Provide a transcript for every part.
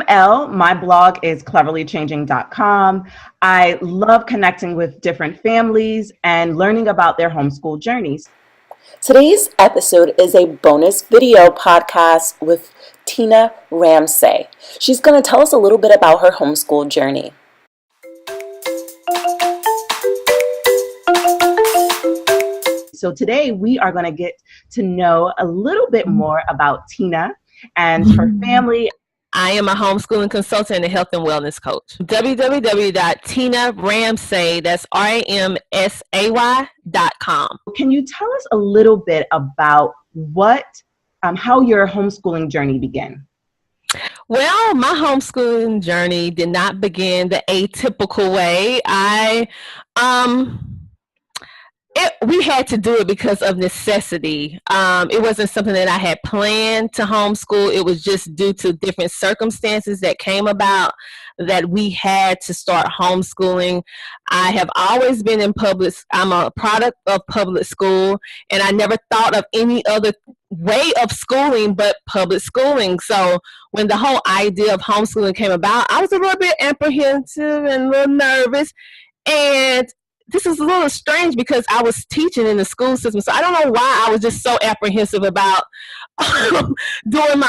Elle. My blog is CleverlyChanging.com. I love connecting with different families and learning about their homeschool journeys. Today's episode is a bonus video podcast with Tina Ramsay. She's going to tell us a little bit about her homeschool journey. So today we are going to get to know a little bit more about Tina and her family. I am a homeschooling consultant and a health and wellness coach. www.tinaramsay, that's RAMSAY.com. Can you tell us a little bit about how your homeschooling journey began? Well, my homeschooling journey did not begin the atypical way. We had to do it because of necessity. It wasn't something that I had planned to homeschool. It was just due to different circumstances that came about that we had to start homeschooling. I have always been in I'm a product of public school, and I never thought of any other way of schooling but public schooling. So when the whole idea of homeschooling came about, I was a little bit apprehensive and a little nervous. And this is a little strange because I was teaching in the school system, so I don't know why I was just so apprehensive about doing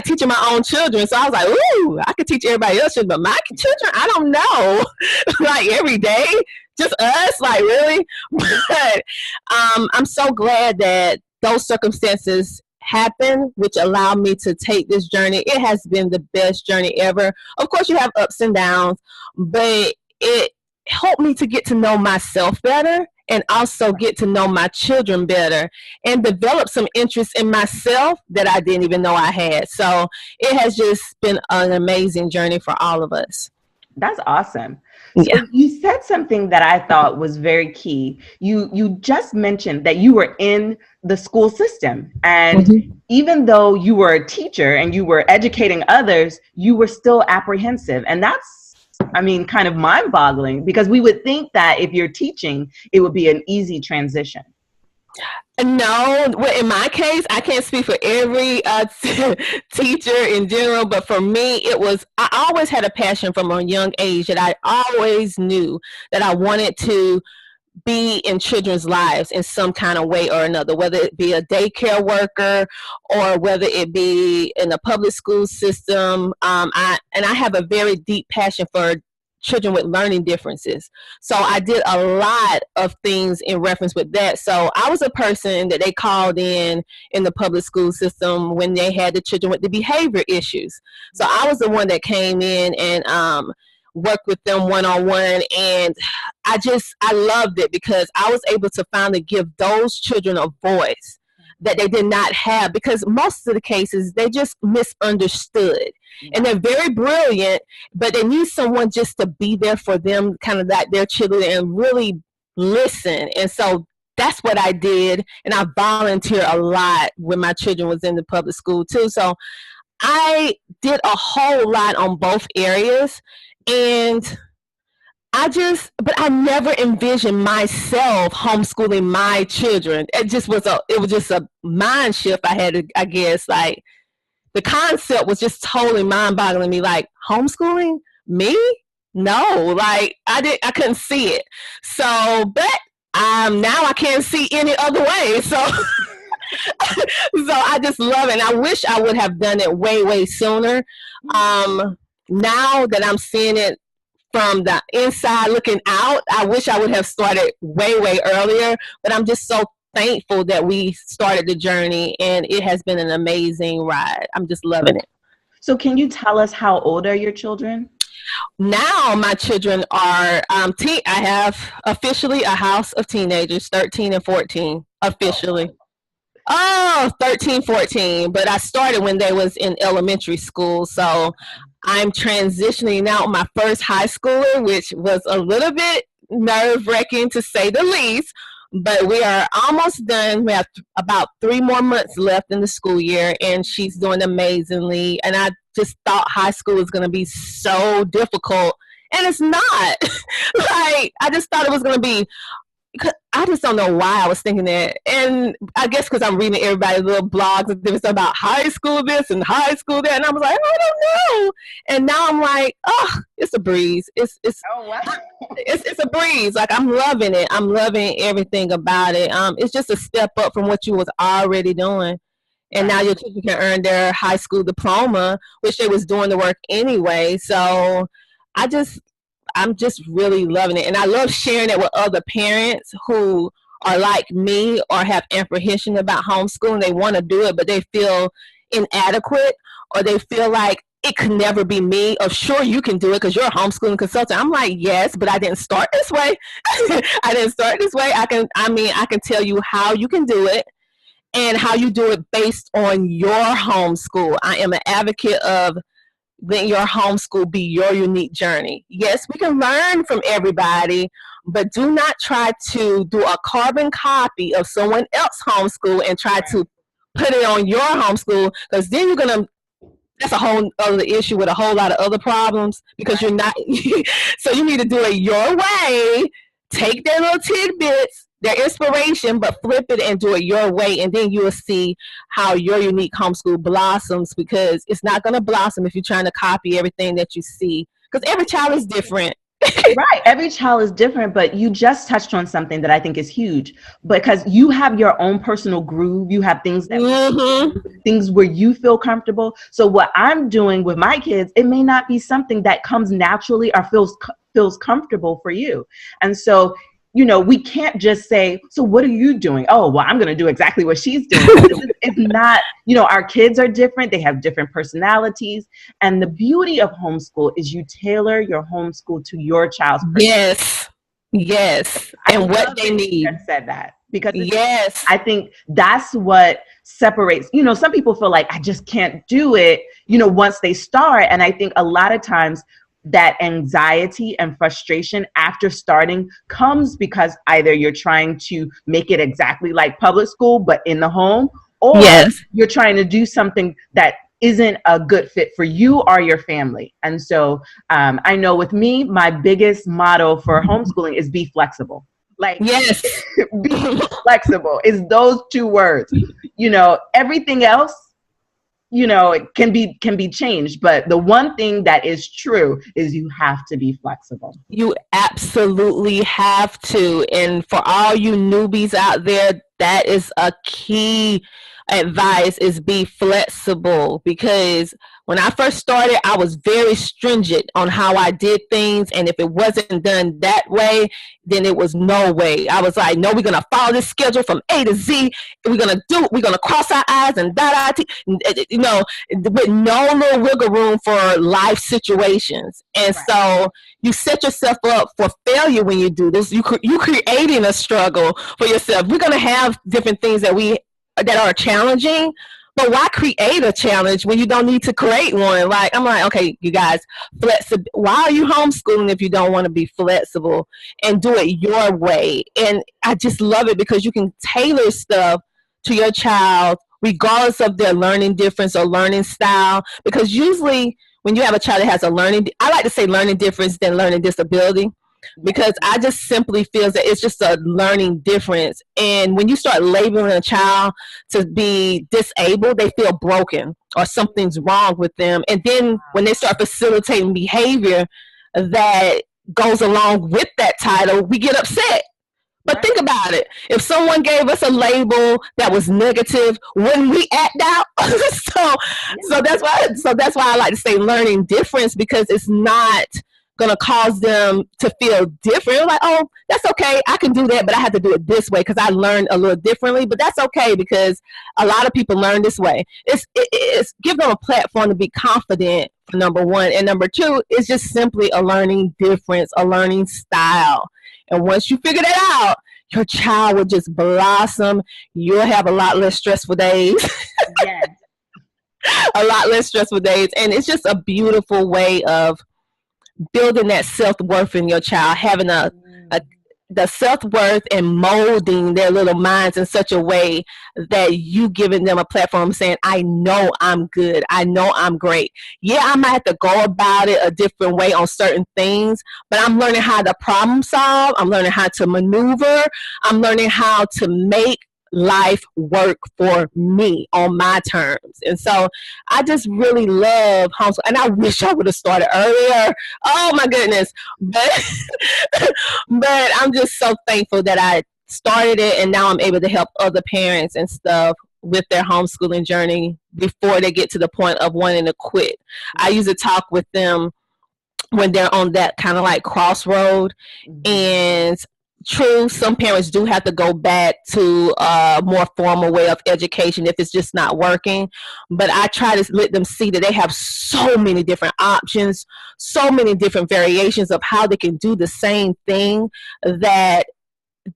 teaching my own children. So I was like, ooh, I could teach everybody else, but my children, I don't know, like every day, just us, like really. But I'm so glad that those circumstances happened, which allowed me to take this journey. It has been the best journey ever. Of course, you have ups and downs, but it helped me to get to know myself better and also get to know my children better and develop some interest in myself that I didn't even know I had. So it has just been an amazing journey for all of us. That's awesome. So yeah. You said something that I thought was very key. You just mentioned that you were in the school system, and even though you were a teacher and you were educating others, you were still apprehensive. And that's kind of mind-boggling, because we would think that if you're teaching, it would be an easy transition. No, well, in my case, I can't speak for every teacher in general, but for me, I always had a passion from a young age that I always knew that I wanted to be in children's lives in some kind of way or another, whether it be a daycare worker or whether it be in the public school system. I have a very deep passion for children with learning differences. So I did a lot of things in reference with that. So I was a person that they called in the public school system when they had the children with the behavior issues. So I was the one that came in and work with them one-on-one, and I loved it because I was able to finally give those children a voice that they did not have, because most of the cases they just misunderstood, and they're very brilliant, but they need someone just to be there for them, kind of like their children, and really listen. And so that's what I did, and I volunteered a lot when my children was in the public school too. So I did a whole lot on both areas. And I never envisioned myself homeschooling my children. It was just a mind shift I had, I guess. Like, the concept was just totally mind-boggling me. Like, homeschooling me? No, like I couldn't see it. So, but now I can't see any other way. So I just love it. And I wish I would have done it way, way sooner. Now that I'm seeing it from the inside looking out, I wish I would have started way, way earlier, but I'm just so thankful that we started the journey, and it has been an amazing ride. I'm just loving it. So can you tell us how old are your children? Now my children are, I have officially a house of teenagers, 13 and 14, officially. Oh, 13, 14, but I started when they was in elementary school, so I'm transitioning out my first high schooler, which was a little bit nerve-wracking to say the least, but we are almost done. We have about 3 more months left in the school year, and she's doing amazingly, and I just thought high school was going to be so difficult, and it's not. Like, I just thought it was going to be I just don't know why I was thinking that. And I guess because I'm reading everybody's little blogs and different stuff about high school this and high school that. And I was like, I don't know. And now I'm like, oh, it's a breeze. Oh, wow. It's a breeze. Like, I'm loving it. I'm loving everything about it. It's just a step up from what you was already doing. And now your children can earn their high school diploma, which they was doing the work anyway. So I'm just really loving it. And I love sharing it with other parents who are like me or have apprehension about homeschooling. They want to do it, but they feel inadequate, or they feel like it could never be me. Or sure, you can do it because you're a homeschooling consultant. I'm like, yes, but I didn't start this way. I didn't start this way. I can tell you how you can do it and how you do it based on your homeschool. I am an advocate of letting your homeschool be your unique journey. Yes, we can learn from everybody, but do not try to do a carbon copy of someone else's homeschool and try to put it on your homeschool, because then you're going to, that's a whole other issue with a whole lot of other problems, because you're not, so you need to do it your way, take their little tidbits, their inspiration, but flip it and do it your way, and then you will see how your unique homeschool blossoms, because it's not going to blossom if you're trying to copy everything that you see, because every child is different. Right. Every child is different, but you just touched on something that I think is huge, because you have your own personal groove. You have things that things where you feel comfortable. So what I'm doing with my kids, it may not be something that comes naturally or feels comfortable for you. And so, you know, we can't just say, so what are you doing? Oh, well, I'm going to do exactly what she's doing. It's not, you know, our kids are different. They have different personalities. And the beauty of homeschool is you tailor your homeschool to your child's personality. Yes. And what they need. Said that, because I think that's what separates, you know, some people feel like I just can't do it, you know, once they start. And I think a lot of times that anxiety and frustration after starting comes because either you're trying to make it exactly like public school, but in the home, or you're trying to do something that isn't a good fit for you or your family. And so I know with me, my biggest motto for homeschooling is be flexible. Like, be flexible is those two words. You know, everything else, you know, it can be changed. But the one thing that is true is you have to be flexible. You absolutely have to. And for all you newbies out there, that is a key advice, is be flexible. Because when I first started, I was very stringent on how I did things. And if it wasn't done that way, then it was no way. I was like, no, we're going to follow this schedule from A to Z. We're going to cross our I's and dot our T's, you know, with no little wiggle room for life situations. And so you set yourself up for failure when you do this. You creating a struggle for yourself. We're going to have different things that are challenging, but why create a challenge when you don't need to create one? Like, I'm like, okay, you guys, why are you homeschooling if you don't want to be flexible and do it your way? And I just love it because you can tailor stuff to your child regardless of their learning difference or learning style. Because usually when you have a child that has I like to say learning difference than learning disability, because I just simply feel that it's just a learning difference. And when you start labeling a child to be disabled, they feel broken or something's wrong with them. And then when they start facilitating behavior that goes along with that title, we get upset. But think about it. If someone gave us a label that was negative, wouldn't we act out? So that's why I like to say learning difference, because it's not going to cause them to feel different. You're like, oh, that's okay. I can do that, but I have to do it this way because I learned a little differently. But that's okay, because a lot of people learn this way. It's give them a platform to be confident, number one. And number two, it's just simply a learning difference, a learning style. And once you figure that out, your child will just blossom. You'll have a lot less stressful days. Yes. A lot less stressful days. And it's just a beautiful way of building that self-worth in your child, having the self-worth and molding their little minds in such a way that you giving them a platform saying, I know I'm good. I know I'm great. Yeah, I might have to go about it a different way on certain things, but I'm learning how to problem solve. I'm learning how to maneuver. I'm learning how to make life work for me on my terms. And so I just really love homeschool, and I wish I would have started earlier. Oh my goodness. But but I'm just so thankful that I started it, and now I'm able to help other parents and stuff with their homeschooling journey before they get to the point of wanting to quit. I usually talk with them when they're on that kind of like crossroad. And true, some parents do have to go back to a more formal way of education if it's just not working. But I try to let them see that they have so many different options, so many different variations of how they can do the same thing, that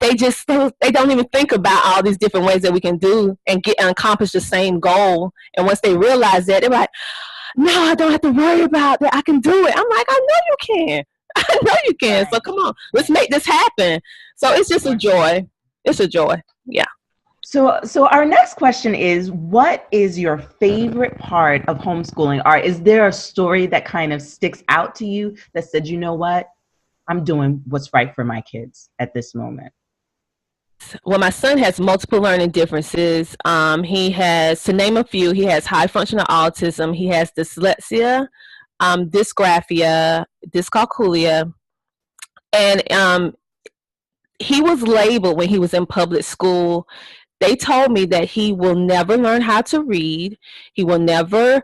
they don't even think about all these different ways that we can do and get and accomplish the same goal. And once they realize that, they're like, no, I don't have to worry about that. I can do it. I'm like, I know you can. I know you can. So come on, let's make this happen. So it's just a joy. It's a joy. Yeah. So our next question is, what is your favorite part of homeschooling? Or is there a story that kind of sticks out to you that said, you know what, I'm doing what's right for my kids at this moment? Well, my son has multiple learning differences. He has, to name a few, he has high functional autism. He has dyslexia, dysgraphia, dyscalculia, and he was labeled when he was in public school. They told me that he will never learn how to read. He will never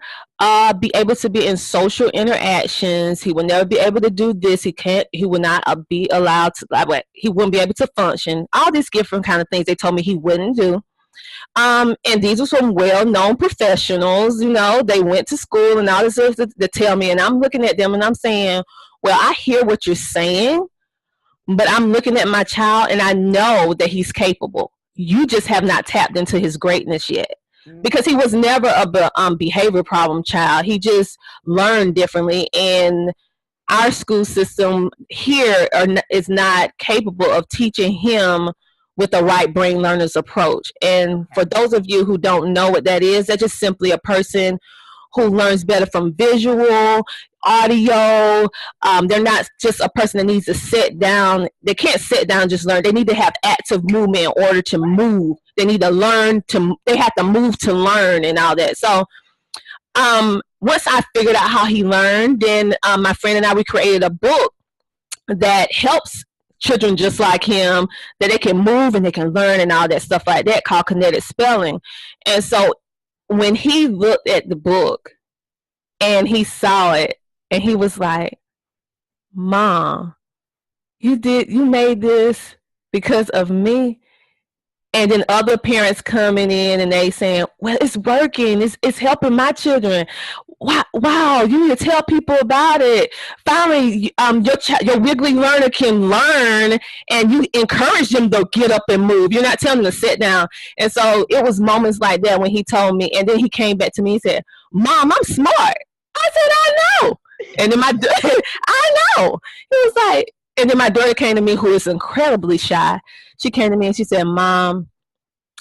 be able to be in social interactions. He will never be able to do this. He will not be allowed to, he wouldn't be able to function. All these different kind of things they told me he wouldn't do. And these are some well-known professionals, they went to school and all this stuff to tell me. And I'm looking at them and I'm saying, well, I hear what you're saying, but I'm looking at my child and I know that he's capable. You just have not tapped into his greatness yet, because he was never a behavior problem child. He just learned differently, and our school system here is not capable of teaching him with the right brain learners approach. And for those of you who don't know what that is, that's just simply a person who learns better from visual, audio. They're not just a person that needs to sit down. They can't sit down and just learn. They need to have active movement in order to move. They need to they have to move to learn and all that. So once I figured out how he learned, then my friend and I, we created a book that helps children just like him, that they can move and they can learn and all that stuff like that, called Kinetic Spelling. And so when he looked at the book and he saw it, and he was like, Mom, you made this because of me. And then other parents coming in and they saying, well, it's working. It's helping my children. Wow, you need to tell people about it. Finally, your wiggly learner can learn, and you encourage them to get up and move. You're not telling them to sit down. And so it was moments like that when he told me, and then he came back to me and said, Mom, I'm smart. I said, I know. And then I know. He was like, and then my daughter came to me, who is incredibly shy. She came to me and she said, Mom,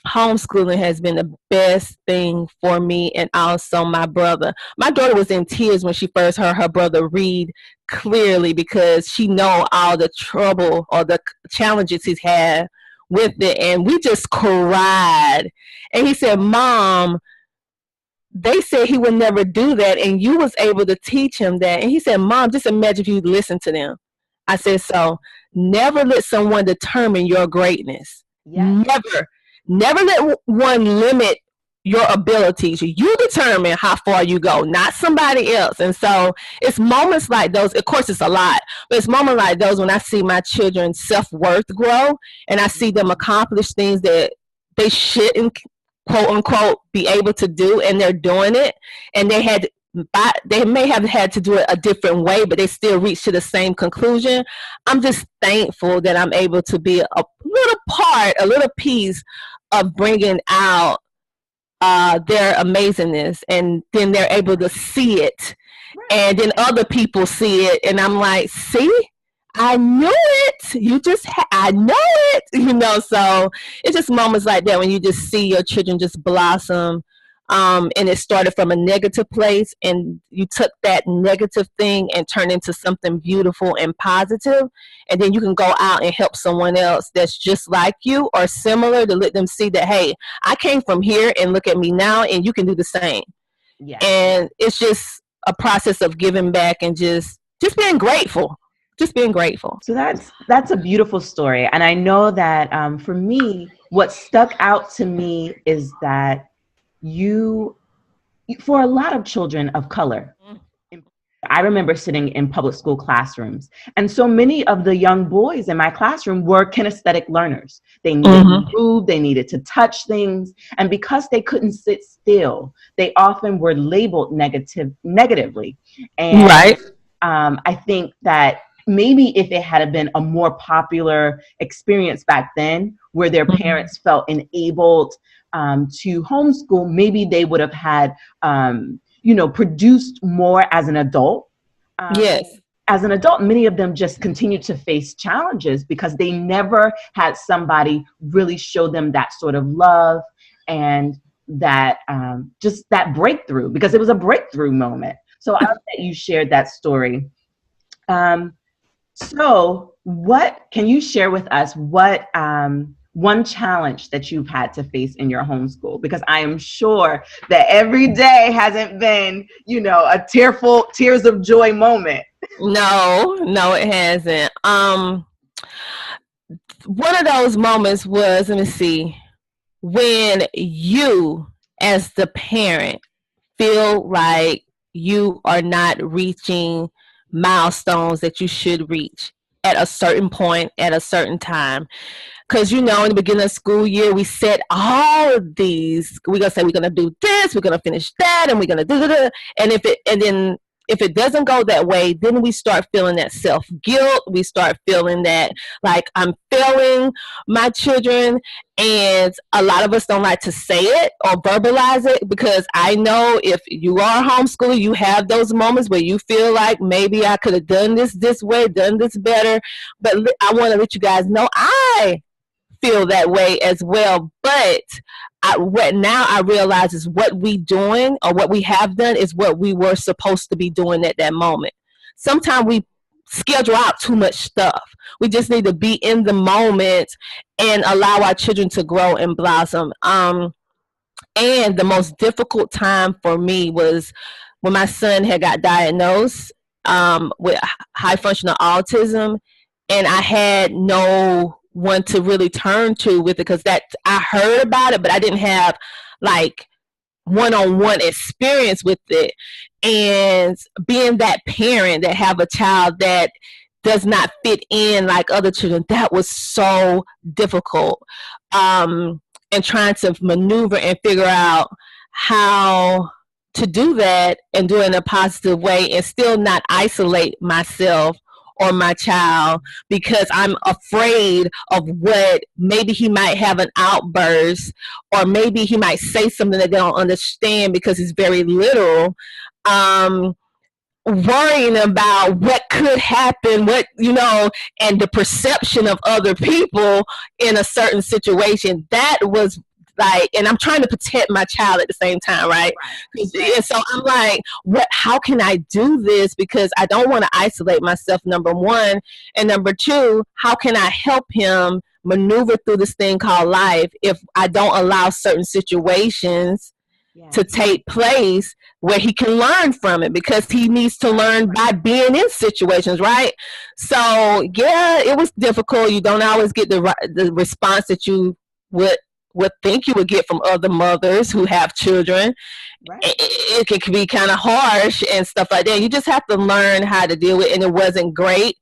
homeschooling has been the best thing for me, and also my brother. My daughter was in tears when she first heard her brother read clearly, because she know all the trouble or the challenges he's had with it. And we just cried. And he said, Mom, they said he would never do that, and you was able to teach him that. And he said, Mom, just imagine if you listen to them. I said, so never let someone determine your greatness. Yeah. Never let one limit your abilities. You determine how far you go, not somebody else. And so it's moments like those. Of course, it's a lot, but it's moments like those when I see my children's self-worth grow, and I see them accomplish things that they shouldn't, quote unquote, be able to do, and they're doing it. And they may have had to do it a different way, but they still reach to the same conclusion. I'm just thankful that I'm able to be a little piece of bringing out their amazingness, and then they're able to see it, and then other people see it, and I'm like, see, I knew it. I know it. So it's just moments like that when you just see your children just blossom. And it started from a negative place, and you took that negative thing and turned into something beautiful and positive, and then you can go out and help someone else that's just like you or similar, to let them see that, hey, I came from here and look at me now, and you can do the same. Yeah. And it's just a process of giving back and just being grateful. Just being grateful. So that's a beautiful story. And I know that for me, what stuck out to me is that you, for a lot of children of color, I remember sitting in public school classrooms, and so many of the young boys in my classroom were kinesthetic learners. They needed to move, they needed to touch things, and because they couldn't sit still, they often were labeled negatively. And right. I think that maybe if it had been a more popular experience back then, where their parents felt enabled to homeschool, maybe they would have had, produced more as an adult. Yes. As an adult, many of them just continued to face challenges because they never had somebody really show them that sort of love and that just that breakthrough, because it was a breakthrough moment. So I love that you shared that story. So what can you share with us? What one challenge that you've had to face in your homeschool? Because I am sure that every day hasn't been, a tears of joy moment. No, it hasn't. One of those moments was, let me see, when you as the parent feel like you are not reaching milestones that you should reach at a certain point, at a certain time. Because, in the beginning of the school year, we set all of these, we're going to say we're going to do this, we're going to finish that, and we're going to do that. And if it doesn't go that way, then we start feeling that self-guilt. We start feeling that, like, I'm failing my children. And a lot of us don't like to say it or verbalize it, because I know if you are homeschooling, you have those moments where you feel like maybe I could have done this way, done this better. But I want to let you guys know I feel that way as well. But what now I realize is what we doing or what we have done is what we were supposed to be doing at that moment. Sometimes we schedule out too much stuff. We just need to be in the moment and allow our children to grow and blossom. And the most difficult time for me was when my son had got diagnosed with high functional autism, and I had no one to really turn to with it, because that I heard about it, but I didn't have like one-on-one experience with it. And being that parent that have a child that does not fit in like other children, that was so difficult. And trying to maneuver and figure out how to do that and do it in a positive way and still not isolate myself or my child, because I'm afraid of what maybe he might have an outburst, or maybe he might say something that they don't understand because he's very literal. Worrying about what could happen, and the perception of other people in a certain situation. That was like, and I'm trying to protect my child at the same time, right? And so I'm like, how can I do this? Because I don't want to isolate myself, number one. And number two, how can I help him maneuver through this thing called life if I don't allow certain situations to take place where he can learn from it, because he needs to learn by being in situations, right? So it was difficult. You don't always get the response that you would think you would get from other mothers who have children. Right. It can be kind of harsh and stuff like that. You just have to learn how to deal with it. And it wasn't great.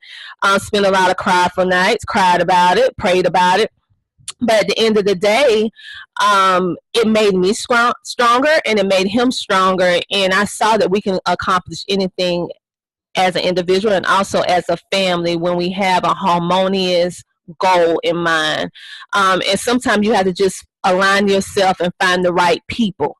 Spent a lot of cryful nights, cried about it, prayed about it. But at the end of the day, it made me stronger, and it made him stronger. And I saw that we can accomplish anything as an individual and also as a family when we have a harmonious goal in mind. And sometimes you have to just align yourself and find the right people.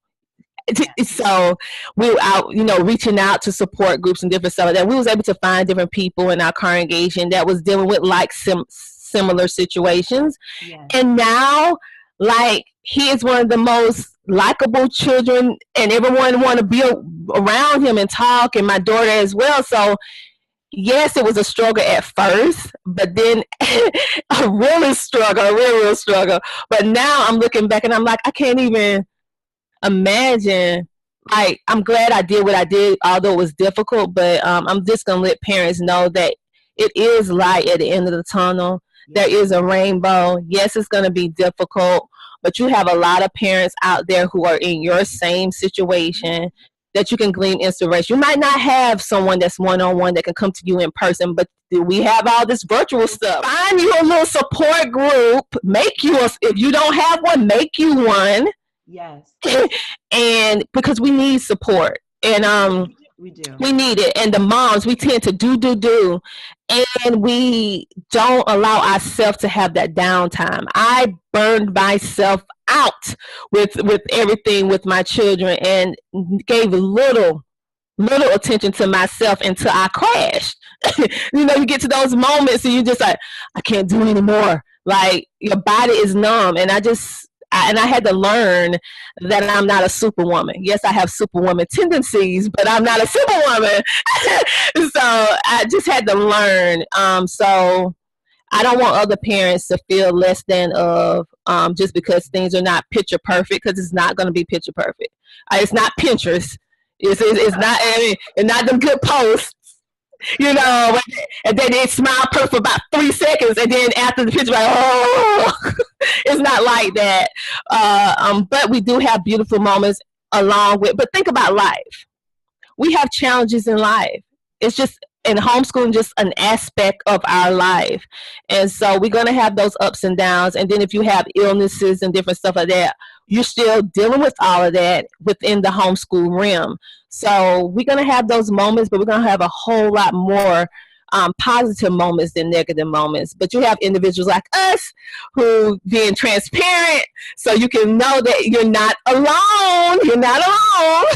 So we were out, reaching out to support groups and different stuff like that. We was able to find different people in our congregation that was dealing with like similar situations. Yes. And now, like, he is one of the most likable children, and everyone want to be around him and talk, and my daughter as well. So yes, it was a struggle at first, but then a real struggle. But now I'm looking back and I'm like, I can't even imagine. Like, I'm glad I did what I did, although it was difficult. But I'm just gonna let parents know that it is light at the end of the tunnel. There is a rainbow. Yes, it's gonna be difficult, but you have a lot of parents out there who are in your same situation that you can glean inspiration. You might not have someone that's one-on-one that can come to you in person, but we have all this virtual stuff. Find you a little support group. If you don't have one, make you one. Yes. And because we need support. And we do. We need it. And the moms, we tend to do. And we don't allow ourselves to have that downtime. I burned myself out with everything with my children and gave little attention to myself until I crashed. You get to those moments and you just like, I can't do anymore. Like, your body is numb. And I had to learn that I'm not a superwoman. Yes, I have superwoman tendencies, but I'm not a superwoman. So I just had to learn. So I don't want other parents to feel less than of just because things are not picture perfect, because it's not going to be picture perfect. It's not Pinterest. It's not. It's not them good posts. And then they smile perfect for about 3 seconds, and then after the picture, like, oh, it's not like that. But we do have beautiful moments along with. But think about life. We have challenges in life. It's just, and homeschooling just an aspect of our life. And so we're going to have those ups and downs. And then if you have illnesses and different stuff like that, you're still dealing with all of that within the homeschool realm. So we're going to have those moments, but we're going to have a whole lot more positive moments than negative moments. But you have individuals like us who being transparent, so you can know that you're not alone. You're not alone.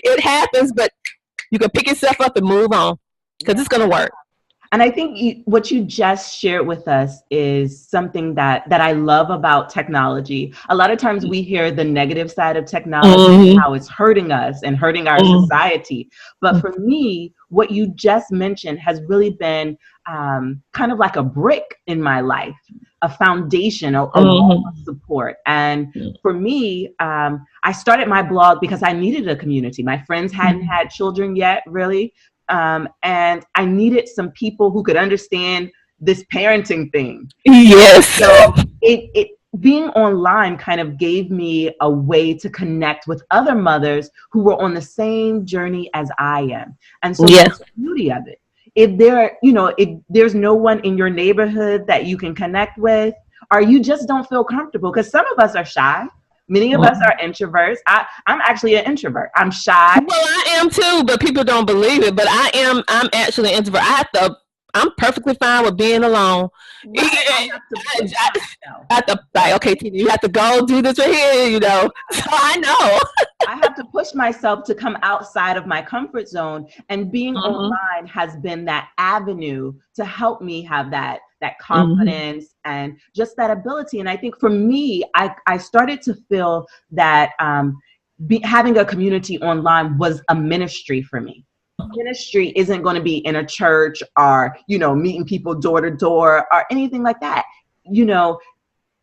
It happens, but you can pick yourself up and move on, because it's going to work. And I think what you just shared with us is something that I love about technology. A lot of times we hear the negative side of technology, how it's hurting us and hurting our society. But for me, what you just mentioned has really been kind of like a brick in my life, a foundation, a wall of support. And for me, I started my blog because I needed a community. My friends hadn't had children yet, really. And I needed some people who could understand this parenting thing. Yes. So it being online kind of gave me a way to connect with other mothers who were on the same journey as I am. And so that's the beauty of it. If there's no one in your neighborhood that you can connect with, or you just don't feel comfortable, because some of us are shy. Many of us are introverts. I'm actually an introvert. I'm shy. Well, I am too, but people don't believe it. But I'm actually an introvert. I'm perfectly fine with being alone. I have to like, okay, Tina, you have to go do this right here, So I know. I have to push myself to come outside of my comfort zone, and being online has been that avenue to help me have that confidence and just that ability. And I think for me, I started to feel that having a community online was a ministry for me. Ministry isn't going to be in a church or, meeting people door to door or anything like that.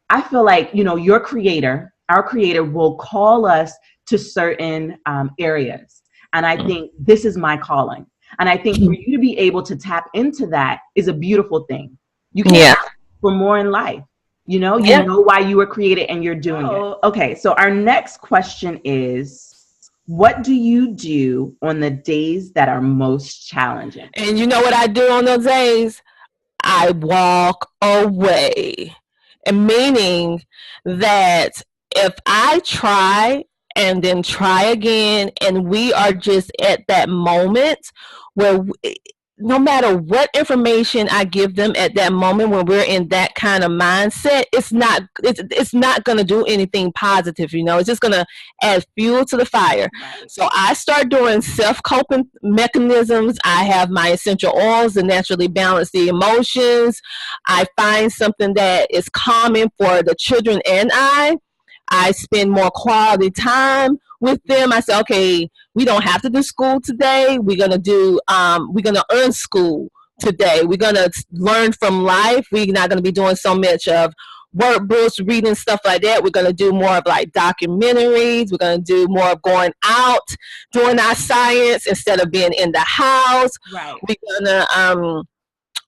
I feel like, our creator will call us to certain areas. And I think this is my calling. And I think for you to be able to tap into that is a beautiful thing. You can ask for more in life. You know why you were created, and you're doing it. Okay, so our next question is, what do you do on the days that are most challenging? And you know what I do on those days? I walk away. And meaning that if I try and then try again, and we are just at that moment where no matter what information I give them at that moment, when we're in that kind of mindset, it's not going to do anything positive. It's just going to add fuel to the fire. Right. So I start doing self-coping mechanisms. I have my essential oils to naturally balance the emotions. I find something that is calming for the children and I spend more quality time with them. I say, okay, we don't have to do school today. We're gonna earn school today. We're gonna learn from life. We're not gonna be doing so much of workbooks, reading, stuff like that. We're gonna do more of like documentaries. We're gonna do more of going out, doing our science instead of being in the house. Right. We're gonna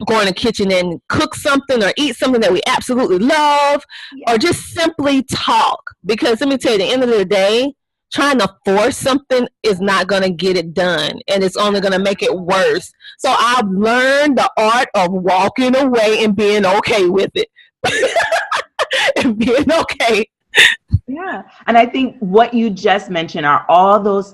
go in the kitchen and cook something or eat something that we absolutely love, or just simply talk. Because let me tell you, at the end of the day, trying to force something is not going to get it done, and it's only going to make it worse. So I've learned the art of walking away and being okay with it. And being okay. Yeah. And I think what you just mentioned are all those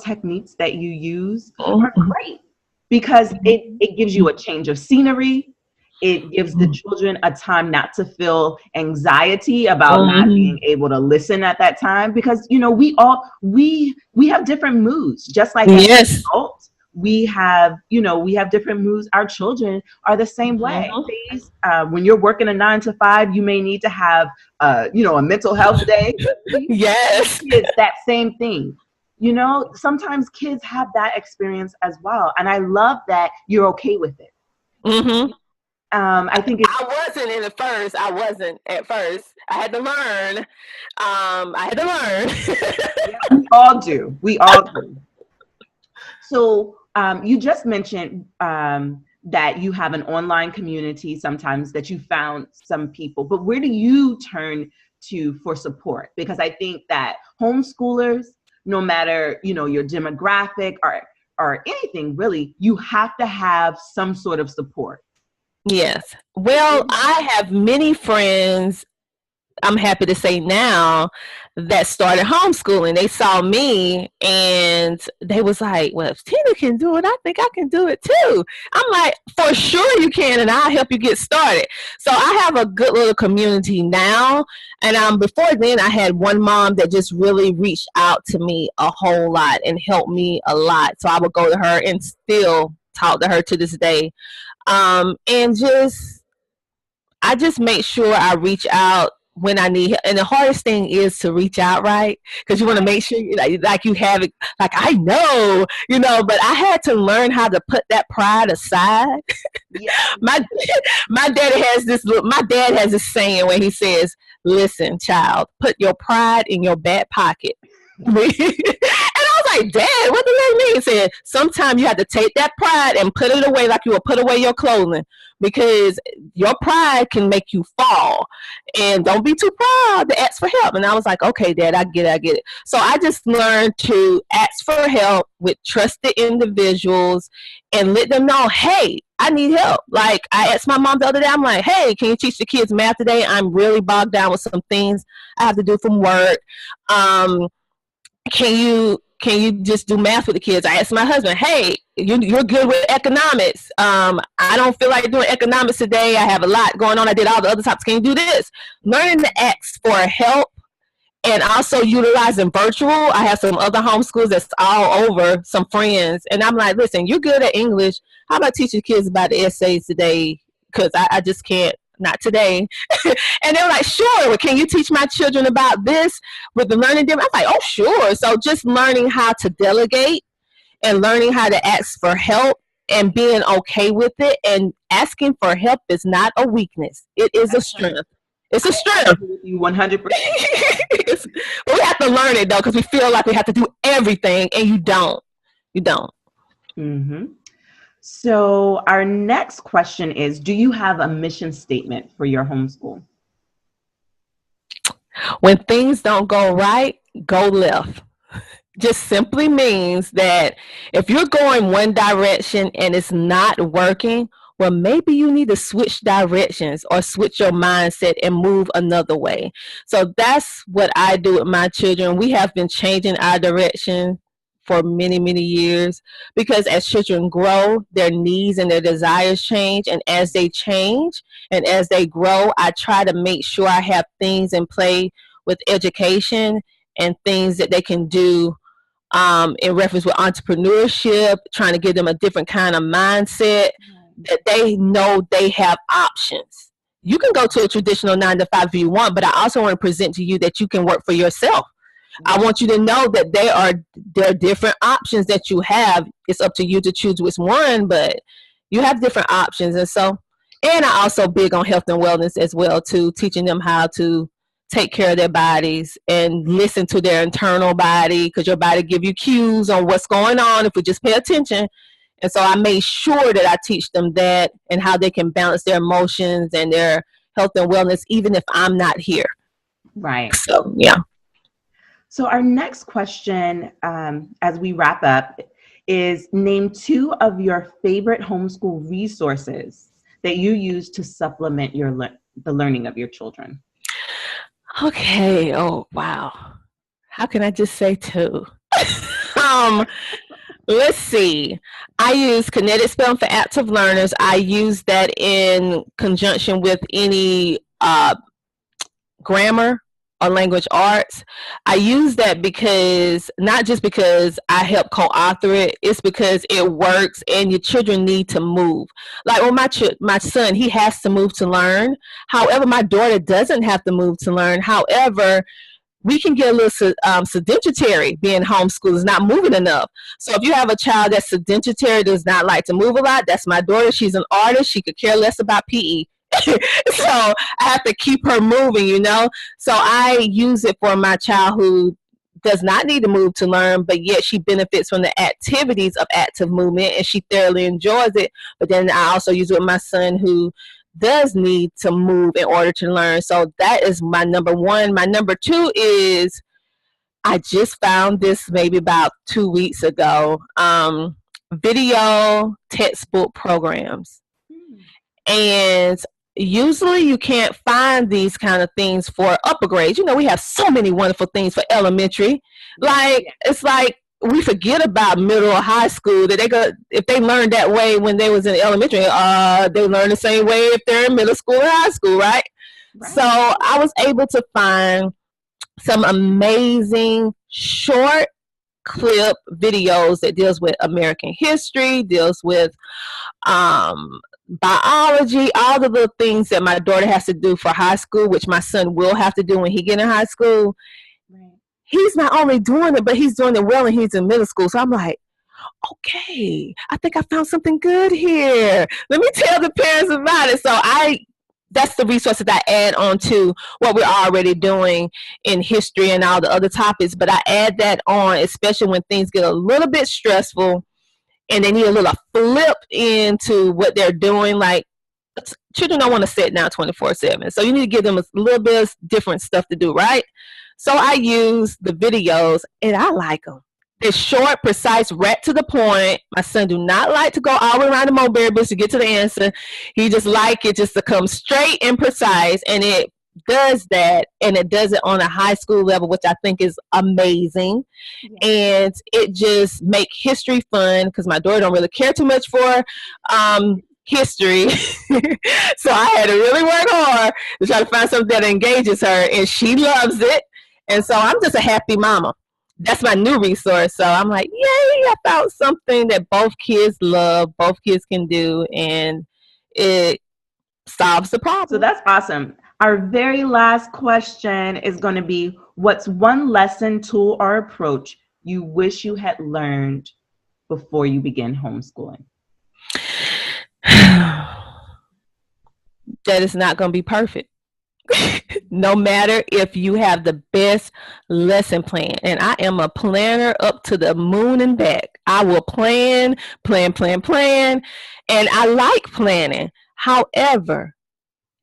techniques that you use are great. Because it gives you a change of scenery. It gives the children a time not to feel anxiety about not being able to listen at that time. Because, we have different moods. Just like as adults, we have different moods. Our children are the same way. When you're working a 9 to 5, you may need to have, a mental health day. Yes. It's that same thing. Sometimes kids have that experience as well. And I love that you're okay with it. I think I wasn't at first. I had to learn. Yeah, we all do. So you just mentioned that you have an online community sometimes, that you found some people. But where do you turn to for support? Because I think that homeschoolers, no matter, your demographic or anything really, you have to have some sort of support. Yes. Well, I have many friends, I'm happy to say now, that started homeschooling. They saw me and they was like, well, if Tina can do it, I think I can do it too. I'm like, for sure you can, and I'll help you get started. So I have a good little community now. And before then, I had one mom that just really reached out to me a whole lot and helped me a lot. So I would go to her and still talk to her to this day. I just make sure I reach out when I need help. And the hardest thing is to reach out, right? Because you want to make sure like you have it, like I know, but I had to learn how to put that pride aside. Yeah. My dad has this saying when he says, listen, child, put your pride in your back pocket. And I was like, Dad, what does that mean? He said, sometimes you have to take that pride and put it away like you would put away your clothing, because your pride can make you fall. And don't be too proud to ask for help. And I was like, okay, Dad, I get it. So I just learned to ask for help with trusted individuals and let them know, hey, I need help. Like I asked my mom the other day, I'm like, hey, can you teach the kids math today? I'm really bogged down with some things I have to do from work. Can you just do math with the kids? I asked my husband, hey, you're good with economics. I don't feel like doing economics today. I have a lot going on. I did all the other topics. Can you do this? Learning to ask for help and also utilizing virtual. I have some other homeschools that's all over, some friends. And I'm like, listen, you're good at English. How about teaching kids about the essays today? Because I just can't. Not today. And they were like, sure, well, can you teach my children about this with the learning difference? I was like, oh, sure. So just learning how to delegate and learning how to ask for help and being okay with it. And asking for help is not a weakness. It is a strength. It's a strength. You 100%. We have to learn it, though, because we feel like we have to do everything, and you don't. You don't. Mm-hmm. So our next question is, do you have a mission statement for your homeschool? When things don't go right, go left. Just simply means that if you're going one direction and it's not working, well, maybe you need to switch directions or switch your mindset and move another way. So that's what I do with my children. We have been changing our direction for many, many years, because as children grow, their needs and their desires change. And as they change and as they grow, I try to make sure I have things in play with education and things that they can do in reference with entrepreneurship, trying to give them a different kind of mindset, that they know they have options. You can go to a traditional 9 to 5 if you want, but I also want to present to you that you can work for yourself. I want you to know that there are different options that you have. It's up to you to choose which one, but you have different options. And I also big on health and wellness as well too, teaching them how to take care of their bodies and listen to their internal body, because your body give you cues on what's going on if we just pay attention. And so I made sure that I teach them that and how they can balance their emotions and their health and wellness, even if I'm not here. Right. So, yeah. So our next question, as we wrap up, is name 2 of your favorite homeschool resources that you use to supplement the learning of your children. Okay. Oh, wow. How can I just say 2? Let's see. I use Kinetic Spelling for active learners. I use that in conjunction with any grammar or language arts. I use that because, not just because I help co-author it, it's because it works and your children need to move. Like with my son, he has to move to learn. However, my daughter doesn't have to move to learn. However, we can get a little sedentary being homeschooled, is not moving enough. So if you have a child that's sedentary, does not like to move a lot, that's my daughter. She's an artist. She could care less about PE. So I have to keep her moving, you know. So I use it for my child who does not need to move to learn, but yet she benefits from the activities of active movement and she thoroughly enjoys it. But then I also use it with my son who does need to move in order to learn. So that is my number 1. My number 2 is, I just found this maybe about 2 weeks ago, video textbook programs. And usually you can't find these kind of things for upper grades. You know, we have so many wonderful things for elementary. Like, it's like we forget about middle or high school, that if they learned that way when they was in elementary, they learn the same way if they're in middle school or high school, right? So I was able to find some amazing short clip videos that deals with American history, deals with biology, all the little things that my daughter has to do for high school, which my son will have to do when he get in high school. He's not only doing it, but he's doing it well, and he's in middle school. So I'm like, okay, I think I found something good here. Let me tell the parents about it. So that's the resources I add on to what we're already doing in history and all the other topics. But I add that on, especially when things get a little bit stressful and they need a little flip into what they're doing. Like, children don't want to sit down 24/7. So you need to give them a little bit of different stuff to do, right? So I use the videos, and I like them. They're short, precise, right to the point. My son do not like to go all the way around the mulberry bush to get to the answer. He just like it just to come straight and precise, and it does that, and it does it on a high school level, which I think is amazing. And it just make history fun, because my daughter don't really care too much for history. So I had to really work hard to try to find something that engages her, and she loves it. And so I'm just a happy mama. That's my new resource. So I'm like, yay, I found something that both kids love, both kids can do, and it solves the problem. So that's awesome. Our very last question is going to be, what's one lesson, tool, or approach you wish you had learned before you began homeschooling? That is not going to be perfect. No matter if you have the best lesson plan, and I am a planner up to the moon and back. I will plan, and I like planning. However,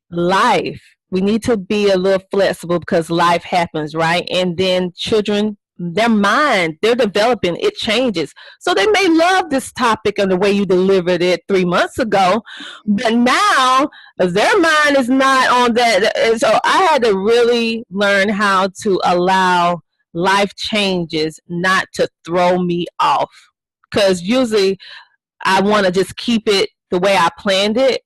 we need to be a little flexible, because life happens, right? And then children, their mind, they're developing, it changes. So they may love this topic and the way you delivered it 3 months ago, but now their mind is not on that. And so I had to really learn how to allow life changes not to throw me off. Because usually I want to just keep it the way I planned it.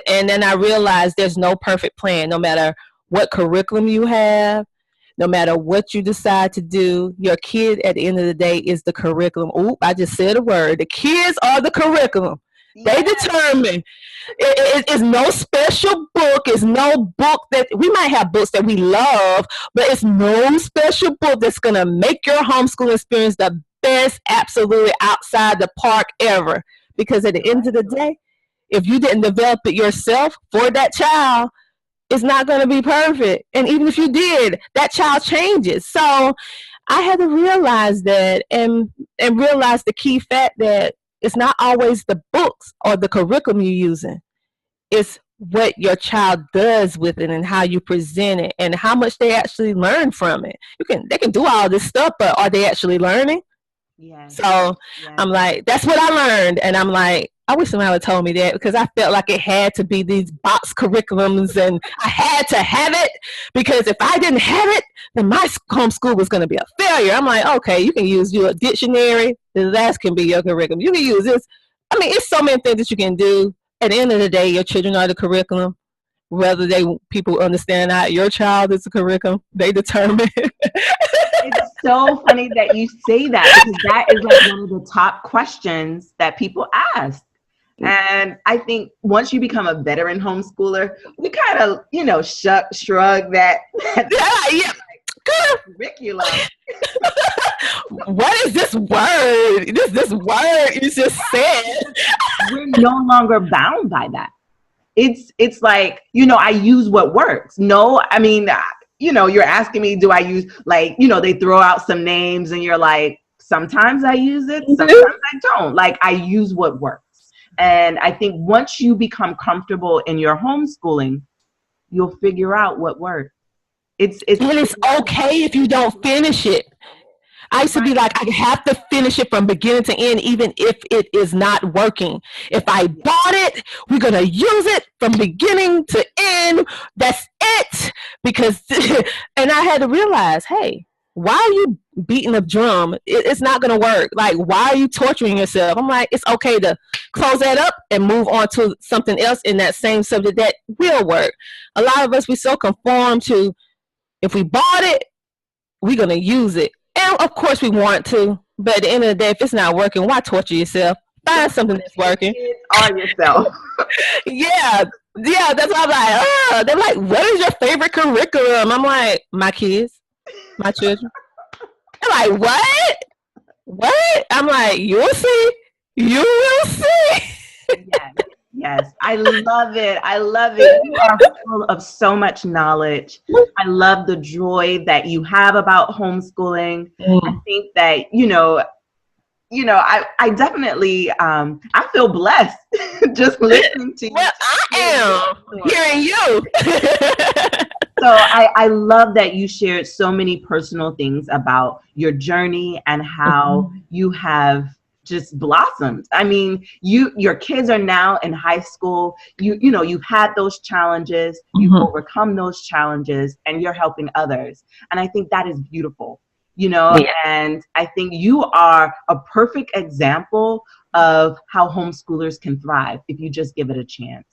And then I realized there's no perfect plan, no matter what curriculum you have, no matter what you decide to do. Your kid at the end of the day is the curriculum. Oop, I just said a word. The kids are the curriculum. They determine. It's no special book. It's no book that we might have books that we love, but it's no special book that's going to make your homeschool experience the best, absolutely outside the park ever. Because at the end of the day, if you didn't develop it yourself for that child, it's not going to be perfect. And even if you did, that child changes. So I had to realize that and realize the key fact that it's not always the books or the curriculum you're using. It's what your child does with it and how you present it and how much they actually learn from it. They can do all this stuff, but are they actually learning? Yeah. So I'm like, that's what I learned. And I'm like, I wish somebody had told me that, because I felt like it had to be these box curriculums and I had to have it, because if I didn't have it, then my homeschool was going to be a failure. I'm like, okay, you can use your dictionary. That can be your curriculum. You can use this. I mean, it's so many things that you can do. At the end of the day, your children are the curriculum. Whether people understand that your child is the curriculum, they determine. It's so funny that you say that, because that is like one of the top questions that people ask. And I think once you become a veteran homeschooler, we kind of, shrug that curriculum. What is this word? This word you just said. We're no longer bound by that. It's like, I use what works. No, I mean, you're asking me, do I use, they throw out some names and you're like, sometimes I use it, sometimes I don't. Like, I use what works. And I think once you become comfortable in your homeschooling, you'll figure out what works. It's okay if you don't finish it. I used to be like, I have to finish it from beginning to end, even if it is not working. If I bought it, we're going to use it from beginning to end. That's it. Because, and I had to realize, hey, why are you beating the drum? It's not going to work. Like, why are you torturing yourself? I'm like, it's okay to close that up and move on to something else in that same subject that will work. A lot of us, we so conform to, if we bought it, we're going to use it. And of course we want to, but at the end of the day, if it's not working, why torture yourself? Find something that's working. On yourself. Yeah, that's what I'm like. They're like, what is your favorite curriculum? I'm like, my kids, my children. They're like, what? I'm like, you'll see. You will see. Yes, I love it. You are full of so much knowledge. I love the joy that you have about homeschooling. I think that, I definitely, I feel blessed just listening to you. Well, I am hearing you. So I love that you shared so many personal things about your journey and how you have just blossomed. I mean, your kids are now in high school. You've had those challenges, you've overcome those challenges, and you're helping others. And I think that is beautiful, and I think you are a perfect example of how homeschoolers can thrive if you just give it a chance.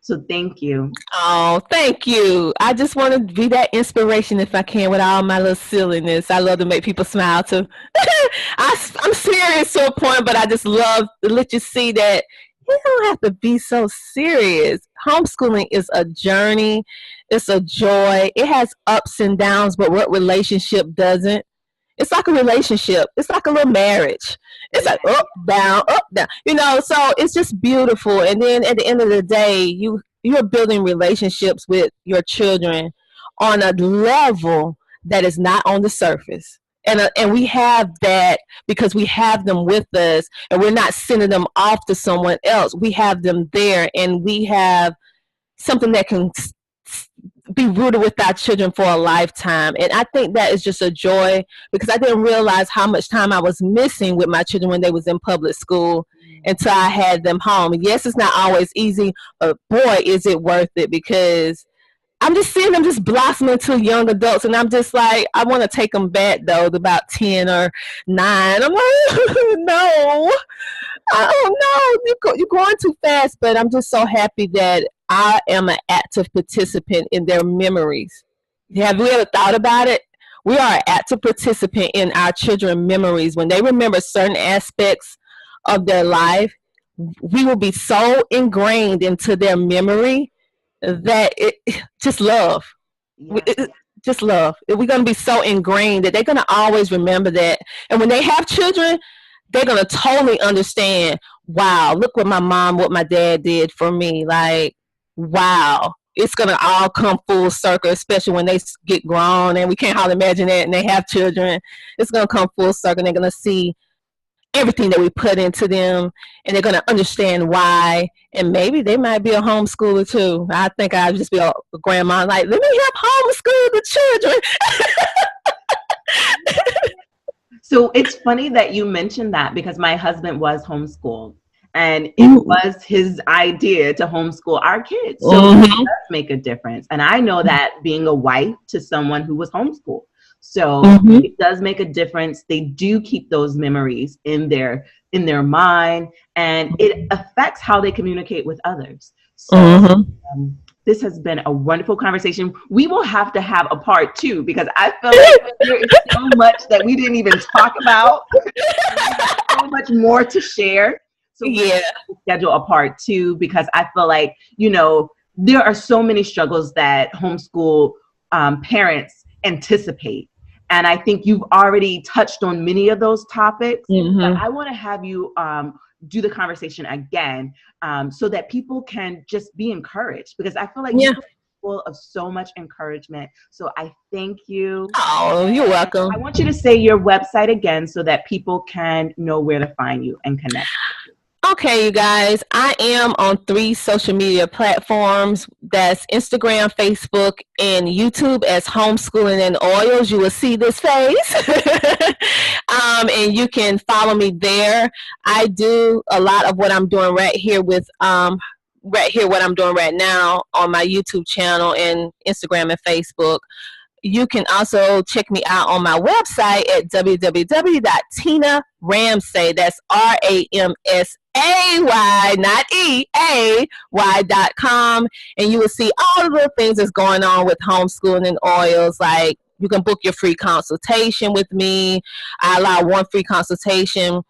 So thank you. Oh, thank you. I just want to be that inspiration if I can with all my little silliness. I love to make people smile too. I'm serious to a point, but I just love to let you see that you don't have to be so serious. Homeschooling is a journey. It's a joy. It has ups and downs, but what relationship doesn't? It's like a relationship. It's like a little marriage. It's like up, down, so it's just beautiful. And then at the end of the day, you're building relationships with your children on a level that is not on the surface. And we have that because we have them with us, and we're not sending them off to someone else. We have them there, and we have something that can be rooted with our children for a lifetime. And I think that is just a joy, because I didn't realize how much time I was missing with my children when they was in public school until I had them home. Yes, it's not always easy, but boy, is it worth it, because I'm just seeing them just blossom into young adults, and I'm just like, I want to take them back though, to about 10 or 9. I'm like, no, oh no, you're going too fast. But I'm just so happy that I am an active participant in their memories. Have we ever thought about it? We are an active participant in our children's memories. When they remember certain aspects of their life, we will be so ingrained into their memory that just love. Just love. We're going to be so ingrained that they're going to always remember that. And when they have children, they're going to totally understand, wow, look what my mom, what my dad did for me. Like, wow. It's going to all come full circle, especially when they get grown, and we can't hardly imagine that, and they have children. It's going to come full circle, and they're going to see everything that we put into them, and they're going to understand why. And maybe they might be a homeschooler too. I think I'd just be a grandma, like, let me help homeschool the children. So it's funny that you mentioned that, because my husband was homeschooled, and it was his idea to homeschool our kids. So it does make a difference. And I know that being a wife to someone who was homeschooled. So it does make a difference. They do keep those memories in their mind, and it affects how they communicate with others. So this has been a wonderful conversation. We will have to have a part 2, because I feel like there is so much that we didn't even talk about. So much more to share. So we'll schedule a part 2, because I feel like, there are so many struggles that homeschool parents anticipate. And I think you've already touched on many of those topics. But I want to have you do the conversation again, so that people can just be encouraged, because I feel like you're full of so much encouragement. So I thank you. Oh, you're welcome. I want you to say your website again, so that people can know where to find you and connect. Okay, you guys, I am on 3 social media platforms. That's Instagram, Facebook, and YouTube as Homeschooling in Oils. You will see this face. And you can follow me there. I do a lot of what I'm doing right here what I'm doing right now on my YouTube channel and Instagram and Facebook. You can also check me out on my website at www.tinaramsay. That's RAMSAY, not EAY.com. And you will see all of the things that's going on with Homeschooling in Oils. Like, you can book your free consultation with me. I allow 1 free consultation.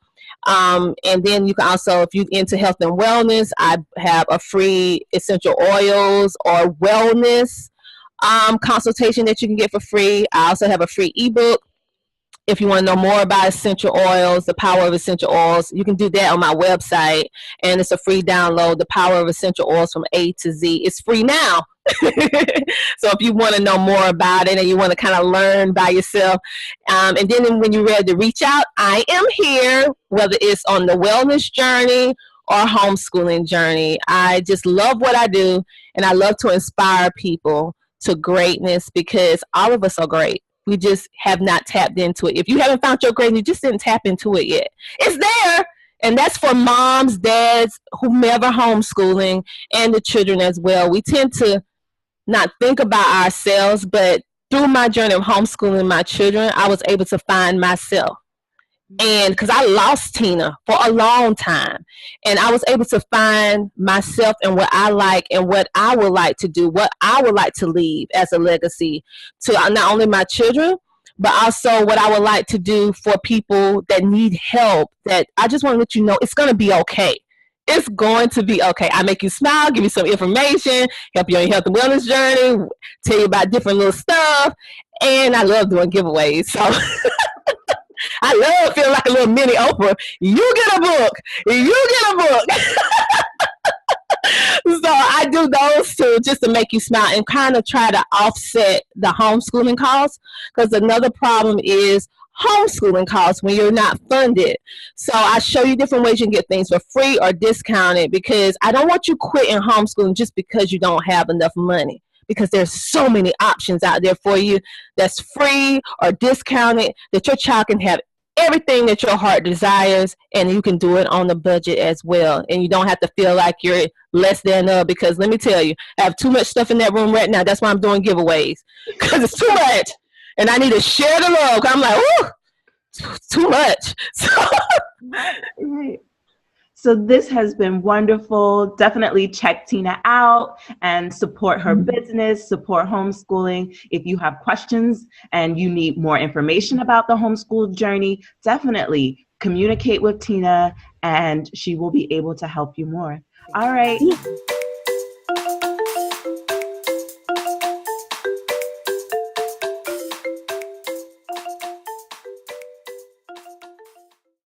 And then you can also, if you're into health and wellness, I have a free essential oils or wellness consultation that you can get for free. I also have a free ebook. If you want to know more about essential oils, the power of essential oils, you can do that on my website, and it's a free download, The Power of Essential Oils from A to Z. It's free now. So if you want to know more about it and you want to kind of learn by yourself, and then when you're ready to reach out, I am here, whether it's on the wellness journey or homeschooling journey. I just love what I do, and I love to inspire people to greatness, because all of us are great. We just have not tapped into it. If you haven't found your greatness, you just didn't tap into it yet. It's there. And that's for moms, dads, whomever homeschooling, and the children as well. We tend to not think about ourselves, but through my journey of homeschooling my children, I was able to find myself. And because I lost Tina for a long time, and I was able to find myself and what I like and what I would like to do, what I would like to leave as a legacy to not only my children, but also what I would like to do for people that need help. That I just want to let you know, it's going to be okay. It's going to be okay. I make you smile, give you some information, help you on your health and wellness journey, tell you about different little stuff, and I love doing giveaways. So I love feeling like a little mini Oprah. You get a book. You get a book. So I do those two just to make you smile and kind of try to offset the homeschooling costs, because another problem is homeschooling costs when you're not funded. So I show you different ways you can get things for free or discounted, because I don't want you quitting homeschooling just because you don't have enough money, because there's so many options out there for you that's free or discounted that your child can have everything that your heart desires, and you can do it on the budget as well. And you don't have to feel like you're less than because let me tell you, I have too much stuff in that room right now. That's why I'm doing giveaways, because it's too much. And I need to share the love. I'm like, ooh, too much. Right. So this has been wonderful. Definitely check Tina out and support her business, support homeschooling. If you have questions and you need more information about the homeschool journey, definitely communicate with Tina and she will be able to help you more. All right.